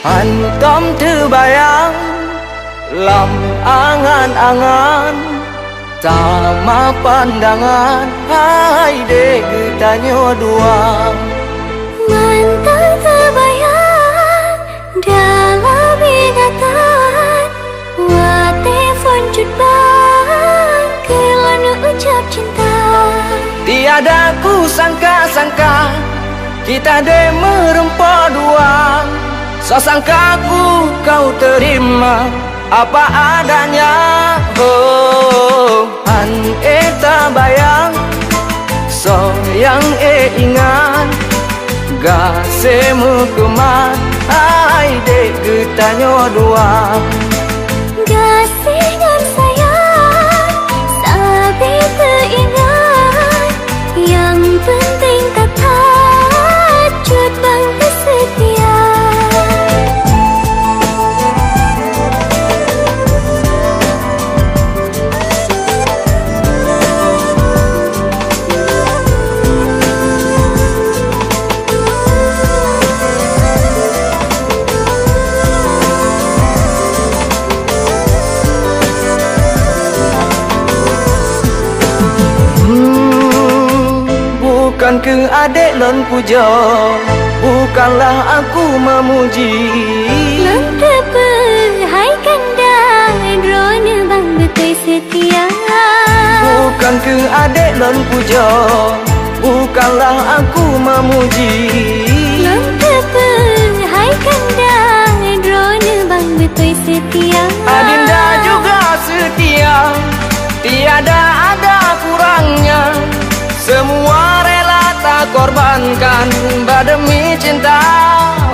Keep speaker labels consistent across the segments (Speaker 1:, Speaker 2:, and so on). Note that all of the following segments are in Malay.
Speaker 1: Antom terbayang lam angan-angan sama pandangan hai dek getanyo dua.
Speaker 2: Mantan terbayang dalam ingatan wa telefon cut bang kelana ucap cinta.
Speaker 1: Tiada ku sangka-sangka kita de merempah dua. Sasangkaku kau terima apa adanya. Oh, an tak bayang, so yang ingat, gak semukuman, ai dek getanyo dua.
Speaker 2: Gasingan sayang, sabi teringat, yang penting kata cut bang kesetia.
Speaker 1: Bukan ke adik lon puja, bukanlah aku memuji.
Speaker 2: Lon hai kandang drone bang betul setia.
Speaker 1: Bukan ke adik lon puja, bukanlah aku memuji.
Speaker 2: Lon hai kandang drone bang betul setia.
Speaker 1: Adinda juga setia, tiada ada kurangnya. Semua rela tak korbankan demi cinta.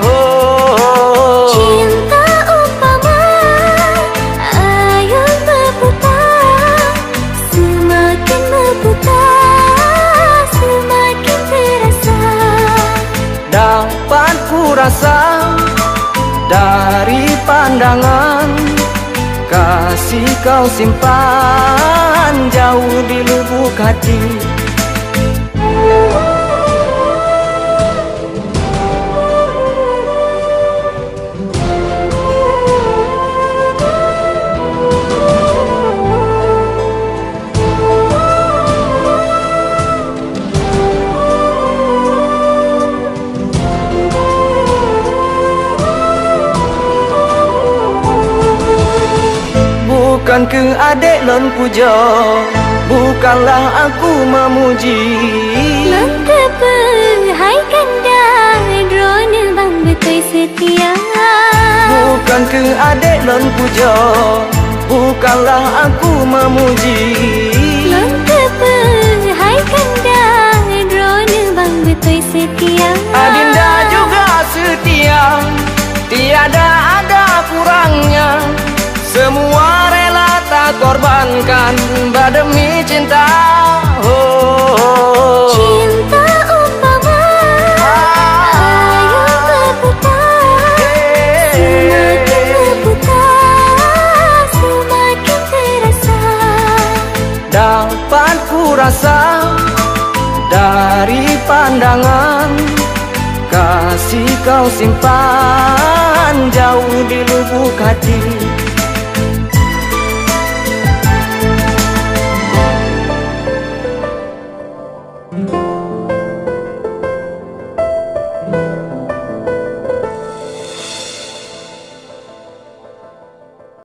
Speaker 1: Oh,
Speaker 2: cinta umpama ayam berputar, semakin berputar semakin terasa.
Speaker 1: dapat ku rasa dari pandangan, kasih kau simpan jauh di lubuk hati. Bukan ke adik lon puja, bukanlah aku memuji.
Speaker 2: Lon hai kandang drone bang betul setia.
Speaker 1: Bukan ke adik lon puja, bukanlah aku memuji.
Speaker 2: Lon hai kandang drone bang betul setia.
Speaker 1: Adinda juga setia, tiada ada kurangnya. Semua rela tak korbankan demi cinta. Oh,
Speaker 2: cinta umpama ayam berputar, semakin berputar semakin terasa.
Speaker 1: dapat ku rasa dari pandangan, kasih kau simpan jauh di lubuk hati.